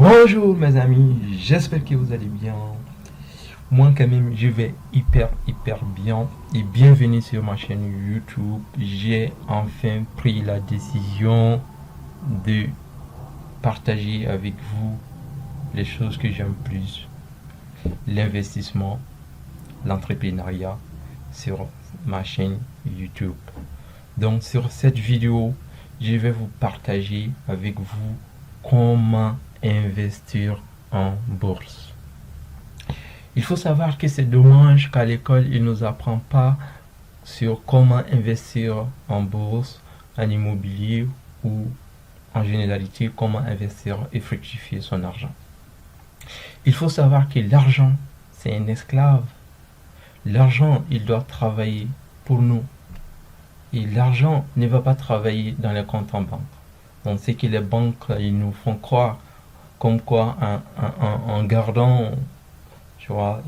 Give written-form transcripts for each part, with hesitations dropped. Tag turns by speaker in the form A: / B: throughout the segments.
A: Bonjour mes amis, j'espère que vous allez bien. Moi quand même je vais hyper bien et bienvenue sur ma chaîne YouTube. J'ai enfin pris la décision de partager avec vous les choses que j'aime plus. L'investissement, l'entrepreneuriat sur ma chaîne YouTube. Donc sur cette vidéo, je vais vous partager avec vous comment investir en bourse. Il faut savoir que c'est dommage qu'à l'école, il ne nous apprend pas sur comment investir en bourse, en immobilier ou en généralité comment investir et fructifier son argent. Il faut savoir que l'argent, c'est un esclave. L'argent, il doit travailler pour nous. Et l'argent ne va pas travailler dans les comptes en banque. On sait que les banques, ils nous font croire comme quoi en gardant, tu vois,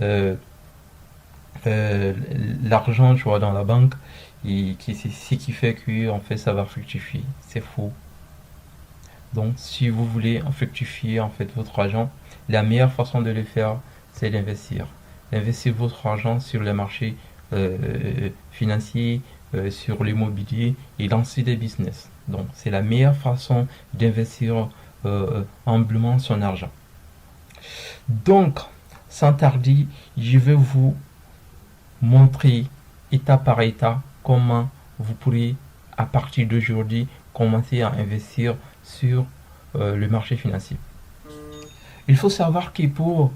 A: l'argent, tu vois, dans la banque, et c'est ce qui fait que en fait ça va fructifier. C'est faux. Donc si vous voulez fructifier en fait votre argent, la meilleure façon de le faire, c'est d'investir. Investir votre argent sur les marchés financiers, sur l'immobilier et lancer des business. Donc c'est la meilleure façon d'investir humblement son argent. Donc, sans tarder, je vais vous montrer étape par étape comment vous pourrez, à partir d'aujourd'hui, commencer à investir sur le marché financier. Il faut savoir que pour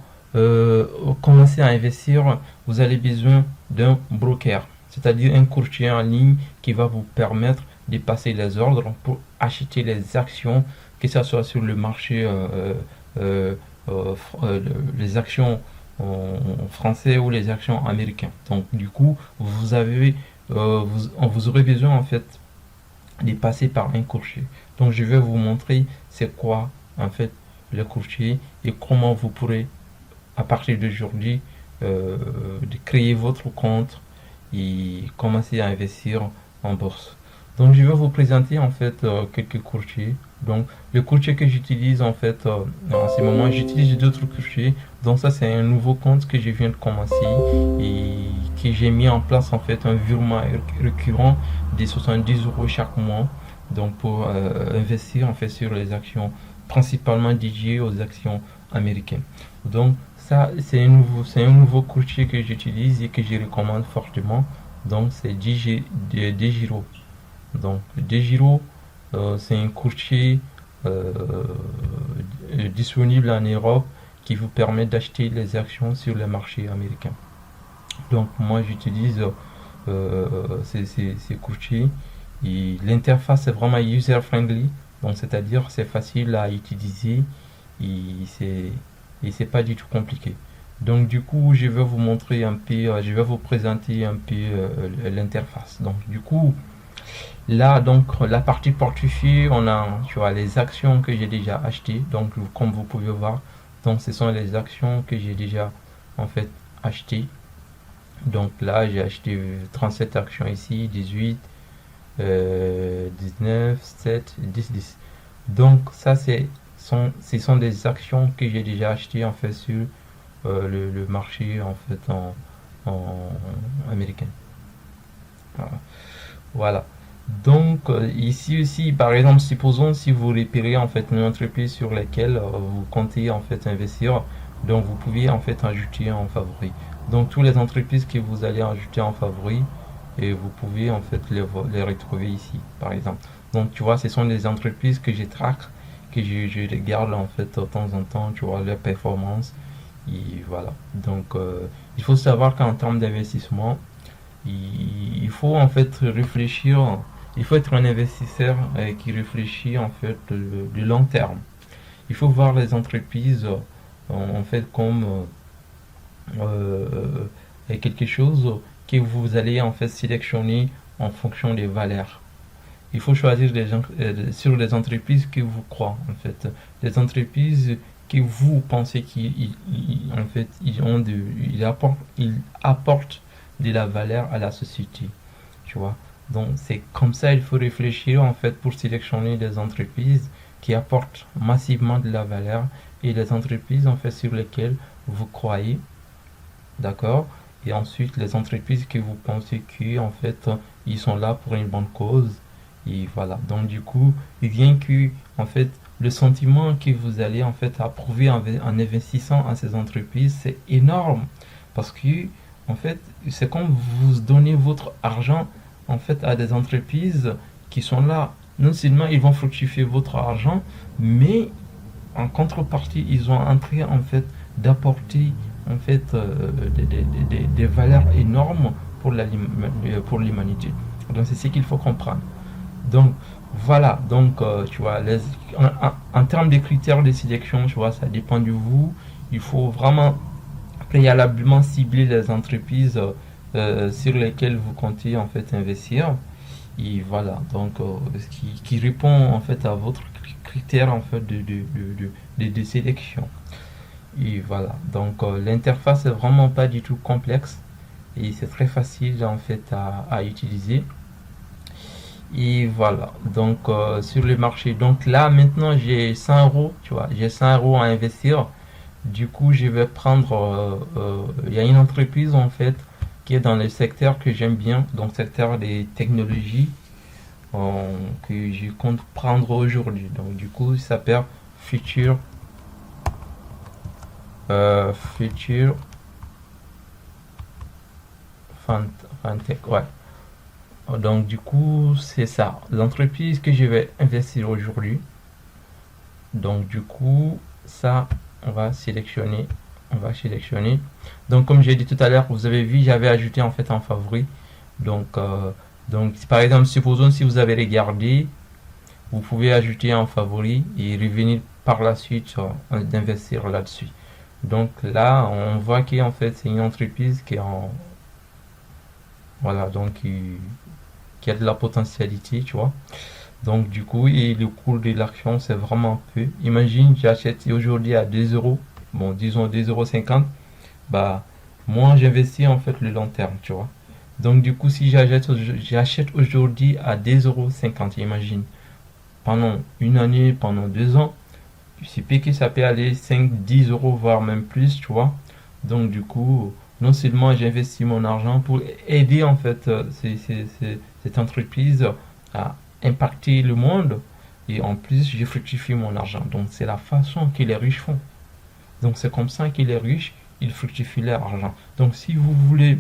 A: commencer à investir, vous avez besoin d'un broker, c'est-à-dire un courtier en ligne qui va vous permettre de passer les ordres pour acheter les actions, que ce soit sur le marché, les actions français ou les actions américaines. Donc du coup, vous aurez besoin en fait de passer par un courtier. Donc je vais vous montrer c'est quoi en fait le courtier et comment vous pourrez à partir d'aujourd'hui de créer votre compte et commencer à investir en bourse. Donc je vais vous présenter en fait quelques courtiers. Donc le courtier que j'utilise en fait en ce moment, j'utilise d'autres courtiers. Donc ça c'est un nouveau compte que je viens de commencer et que j'ai mis en place en fait un virement récurrent de 70 € chaque mois. Donc pour investir en fait sur les actions principalement dédiées aux actions américaines. Donc ça c'est un nouveau courtier que j'utilise et que je recommande fortement. Donc c'est DeGiro. Donc DeGiro c'est un courtier disponible en Europe qui vous permet d'acheter les actions sur le marché américain. Donc moi j'utilise ces courtiers et l'interface est vraiment user friendly, donc c'est-à-dire c'est facile à utiliser et c'est pas du tout compliqué. Donc du coup je vais vous montrer un peu, je vais vous présenter un peu l'interface. Donc du coup là, donc la partie portefeuille, on a, tu vois, les actions que j'ai déjà achetées. Donc comme vous pouvez voir, donc ce sont les actions que j'ai déjà en fait achetées. Donc là j'ai acheté 37 actions ici, 18, 19, 7, 10, 10. Donc ça ce sont des actions que j'ai déjà achetées en fait sur le marché en fait en américain. Voilà. Donc ici aussi, par exemple, supposons si vous repérez en fait une entreprise sur laquelle vous comptez en fait investir, donc vous pouvez en fait ajouter en favori. Donc toutes les entreprises que vous allez ajouter en favori, et vous pouvez en fait les retrouver ici, par exemple. Donc tu vois, ce sont des entreprises que je traque, que je regarde en fait de temps en temps, tu vois, leurs performances. Et voilà. Donc il faut savoir qu'en termes d'investissement, il faut en fait réfléchir, il faut être un investisseur qui réfléchit en fait de long terme. Il faut voir les entreprises en fait comme quelque chose que vous allez en fait sélectionner en fonction des valeurs. Il faut choisir sur les entreprises que vous croyez en fait, des entreprises que vous pensez qu'ils en fait ils apportent de la valeur à la société, tu vois. Donc c'est comme ça il faut réfléchir en fait pour sélectionner des entreprises qui apportent massivement de la valeur et les entreprises en fait sur lesquelles vous croyez, d'accord, et ensuite les entreprises que vous pensez que en fait ils sont là pour une bonne cause. Et voilà, donc du coup, rien que en fait le sentiment que vous allez en fait approuver en investissant à ces entreprises, c'est énorme parce que en fait c'est comme vous donnez votre argent en fait à des entreprises qui sont là. Non seulement ils vont fructifier votre argent, mais en contrepartie ils ont un trait en fait d'apporter en fait des valeurs énormes pour l'humanité. Donc c'est ce qu'il faut comprendre. Donc voilà, donc tu vois, en termes de critères de sélection, tu vois, ça dépend de vous. Il faut vraiment préalablement cibler les entreprises sur lesquelles vous comptez en fait investir. Et voilà, donc ce qui répond en fait à votre critère en fait de sélection. Et voilà, donc l'interface est vraiment pas du tout complexe et c'est très facile en fait à utiliser. Et voilà, donc sur le marché. Donc là, maintenant, j'ai 100 euros, tu vois, j'ai 100 euros à investir. Du coup, je vais prendre, il y a une entreprise en fait qui est dans le secteur que j'aime bien, donc secteur des technologies, que je compte prendre aujourd'hui. Donc du coup, ça s'appelle Future, Future Fantech, ouais. Donc du coup, c'est ça, l'entreprise que je vais investir aujourd'hui. Donc du coup, ça, on va sélectionner, on va sélectionner. Donc comme j'ai dit tout à l'heure, vous avez vu, j'avais ajouté en fait en favori. Donc, par exemple, supposons si vous avez regardé, vous pouvez ajouter en favori et revenir par la suite d'investir là-dessus. Donc là, on voit qu'en fait, c'est une entreprise qui est en, voilà, donc qui a de la potentialité, tu vois. Donc du coup, et le cours de l'action, c'est vraiment peu. Imagine, j'achète aujourd'hui à 2 euros, bon, disons 2,50 €, bah, moi, j'investis en fait le long terme, tu vois. Donc du coup, si j'achète aujourd'hui à 2,50 €, imagine, pendant une année, pendant 2 ans, c'est peut que ça peut aller 5, 10 euros, voire même plus, tu vois. Donc du coup, non seulement j'investis mon argent pour aider en fait cette entreprise à impacter le monde, et en plus je fructifie mon argent. Donc c'est la façon que les riches font. Donc c'est comme ça que les riches, ils fructifient leur argent. Donc si vous voulez,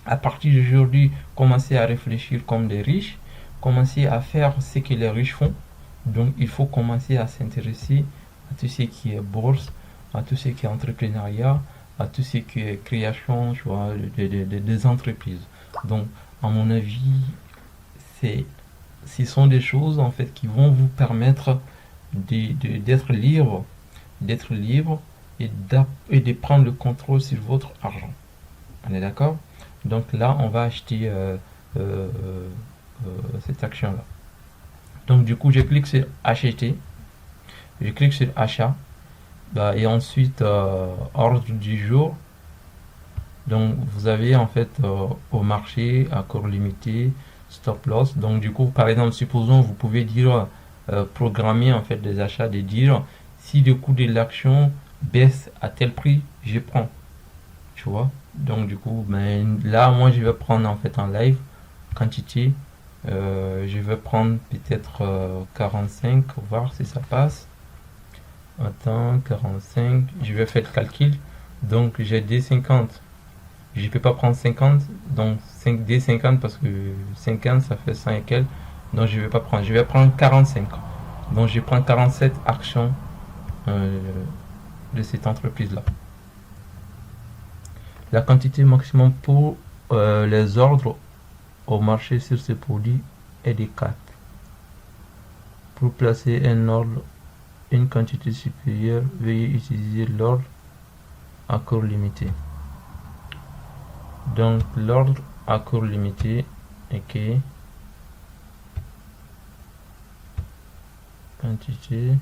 A: à partir d'aujourd'hui, commencer à réfléchir comme des riches, commencer à faire ce que les riches font, donc il faut commencer à s'intéresser à tout ce qui est bourse, à tout ce qui est entrepreneuriat, à tout ce qui est création, tu vois, des entreprises. Donc, à mon avis, c'est, ce sont des choses en fait qui vont vous permettre d'être libre et de prendre le contrôle sur votre argent. On est d'accord? Donc là, on va acheter euh, cette action-là. Donc du coup, je clique sur acheter, je clique sur achat, bah, et ensuite ordre du jour. Donc vous avez en fait au marché, accord limité, stop loss. Donc du coup, par exemple, supposons vous pouvez dire programmer en fait des achats, de dire si le coût de l'action baisse à tel prix, je prends. Tu vois. Donc du coup, ben, là, moi, je vais prendre en fait en live quantité. Je vais prendre peut-être 45, voir si ça passe. Attends, 45, je vais faire le calcul. Donc j'ai D50. Je ne peux pas prendre 50, donc 5D50 parce que 50 ça fait 100 et quelques. Donc je vais pas prendre. Je vais prendre 45. Donc je prends 47 actions euh, de cette entreprise-là. La quantité maximum pour les ordres au marché sur ce produit est de 4. Pour placer un ordre, une quantité supérieure, veuillez utiliser l'ordre à cours limité. Donc l'ordre à cours limité, ok. Quantité.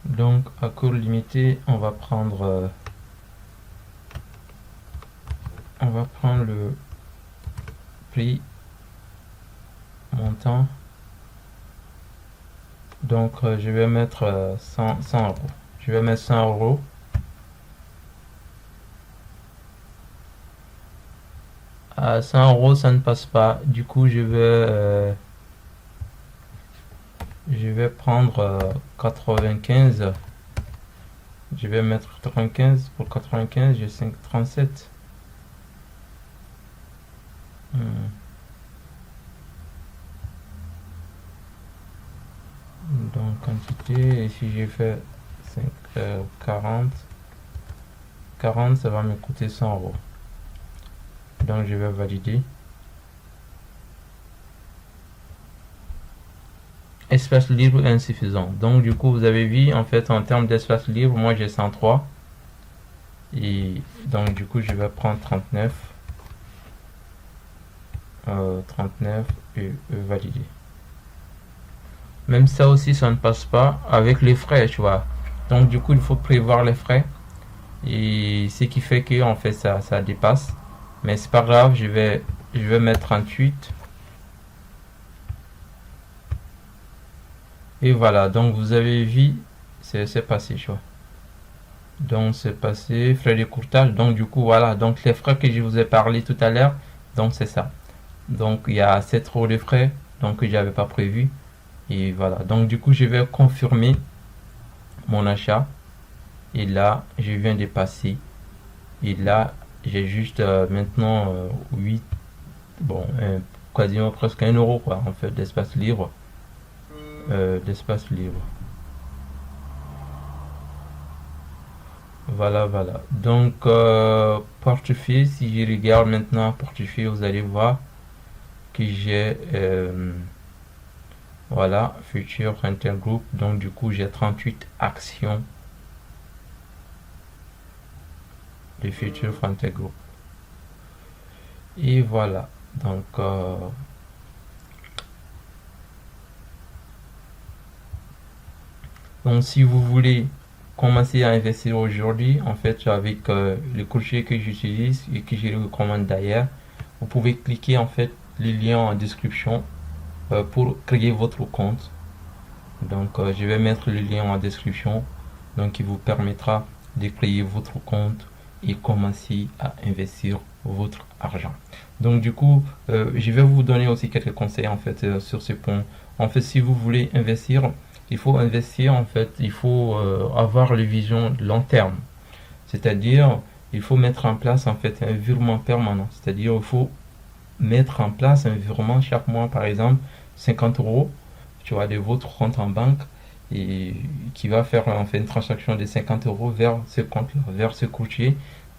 A: Donc à cours limité, on va prendre le prix montant Donc je vais mettre 100 euros. Je vais mettre 100 euros. À 100 euros, ça ne passe pas. Du coup, je vais prendre 95. Je vais mettre 95. Pour 95, j'ai 5,37. Donc, quantité, et si j'ai fait 5, 40, 40, ça va me coûter 100 euros. Donc, je vais valider. Espace libre insuffisant. Donc, du coup, vous avez vu, en fait, en termes d'espace libre, moi j'ai 103. Et donc, du coup, je vais prendre 39. 39 et valider. Même ça aussi, ça ne passe pas avec les frais, tu vois. Donc, du coup, il faut prévoir les frais. Et ce qui fait que, en fait, ça dépasse. Mais c'est pas grave, je vais mettre 38. Et voilà, donc vous avez vu, c'est passé, tu vois. Donc c'est passé, frais de courtage. Donc du coup, voilà, donc les frais que je vous ai parlé tout à l'heure, donc c'est ça. Donc il y a 7 euros de frais, donc que j'avais pas prévu. Et voilà, donc du coup, je vais confirmer mon achat. Et là, je viens de passer. Et là, j'ai juste maintenant 8, bon, quasiment presque 1 euro, quoi, en fait, d'espace libre. D'espace libre. Voilà, voilà. Donc, portefeuille, si je regarde maintenant portefeuille, vous allez voir que j'ai, voilà, Future Intergroup. Donc, du coup, j'ai 38 actions de Future Intergroup. Et voilà. Donc, si vous voulez commencer à investir aujourd'hui, en fait, avec le courtier que j'utilise et que je recommande d'ailleurs, vous pouvez cliquer en fait le lien en description pour créer votre compte. Donc, je vais mettre le lien en description, donc qui vous permettra de créer votre compte et commencer à investir votre argent. Donc, du coup, je vais vous donner aussi quelques conseils en fait sur ce point. En fait, si vous voulez investir, il faut investir en fait, il faut avoir les visions long terme. C'est-à-dire, il faut mettre en place en fait un virement permanent. C'est-à-dire, il faut mettre en place un virement chaque mois, par exemple, 50 euros, tu vois, de votre compte en banque et qui va faire en fait une transaction de 50 euros vers ce compte, vers ce courtier.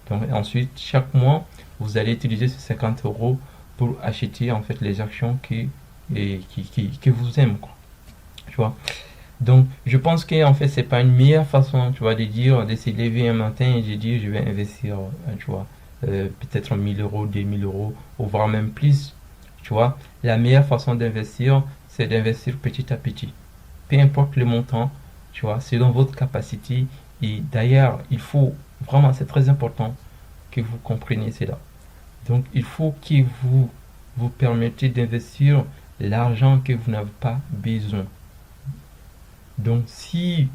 A: Donc, ensuite, chaque mois, vous allez utiliser ces 50 euros pour acheter en fait les actions qui vous aiment, quoi. Tu vois. Donc, je pense que en fait, c'est pas une meilleure façon, tu vois, de dire, de se lever un matin et de dire, je vais investir, tu vois, peut-être 1000 euros, 2000 euros, ou voire même plus, tu vois. La meilleure façon d'investir, c'est d'investir petit à petit. Peu importe le montant, tu vois, c'est dans votre capacité. Et d'ailleurs, il faut vraiment, c'est très important que vous compreniez cela. Donc, il faut que vous permettez d'investir l'argent que vous n'avez pas besoin. Donc, si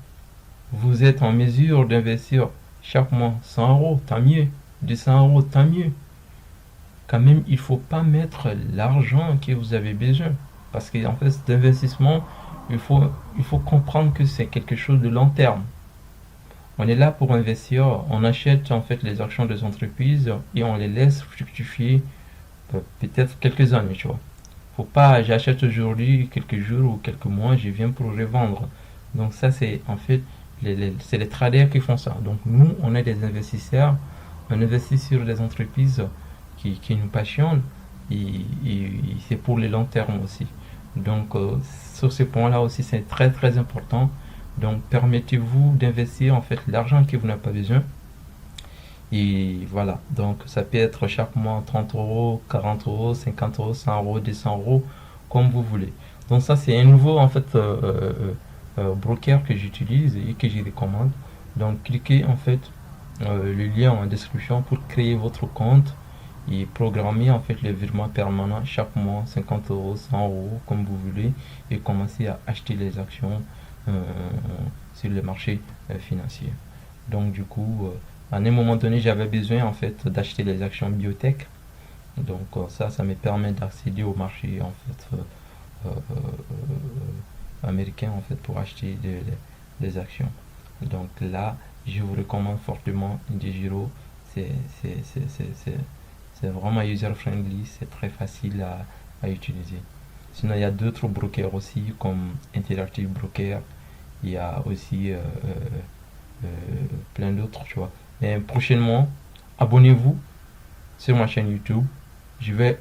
A: vous êtes en mesure d'investir chaque mois 100 euros, tant mieux. 200 euros, tant mieux. Quand même, il ne faut pas mettre l'argent que vous avez besoin. Parce qu'en fait, cet investissement, il faut comprendre que c'est quelque chose de long terme. On est là pour investir, on achète en fait les actions des entreprises et on les laisse fructifier peut-être quelques années, tu vois. Faut pas, j'achète aujourd'hui, quelques jours ou quelques mois, je viens pour revendre. Donc ça, c'est en fait, c'est les traders qui font ça. Donc nous, on est des investisseurs, on investit sur des entreprises qui nous passionnent et c'est pour le long terme aussi. Donc sur ce point-là aussi, c'est très très important. Donc permettez-vous d'investir en fait l'argent que vous n'avez pas besoin. Et voilà, donc ça peut être chaque mois 30 euros, 40 euros, 50 euros, 100 euros, 200 euros, comme vous voulez. Donc ça c'est un nouveau en fait broker que j'utilise et que je recommande. Donc cliquez en fait le lien en description pour créer votre compte et programmer en fait les virements permanents chaque mois, 50 euros, 100 euros, comme vous voulez, et commencer à acheter les actions euh, sur les marchés financiers. Donc du coup, à un moment donné, j'avais besoin en fait d'acheter les actions biotech. Donc ça me permet d'accéder au marché en fait américain en fait pour acheter des actions. Donc là, je vous recommande fortement DEGIRO. C'est c'est- c'est- c'est- c'est- c'est vraiment user-friendly, c'est très facile à utiliser. Sinon, il y a d'autres brokers aussi, comme Interactive Broker. Il y a aussi euh, plein d'autres, tu vois. Mais prochainement, abonnez-vous sur ma chaîne YouTube. Je vais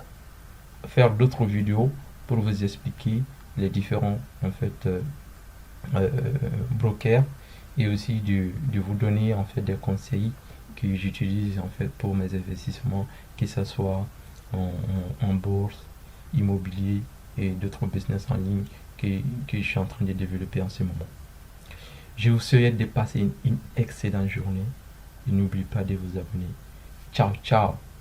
A: faire d'autres vidéos pour vous expliquer les différents en fait euh, brokers et aussi de vous donner en fait des conseils que j'utilise en fait pour mes investissements, que ce soit en bourse, immobilier et d'autres business en ligne que je suis en train de développer en ce moment. Je vous souhaite de passer une excellente journée et n'oubliez pas de vous abonner. Ciao, ciao!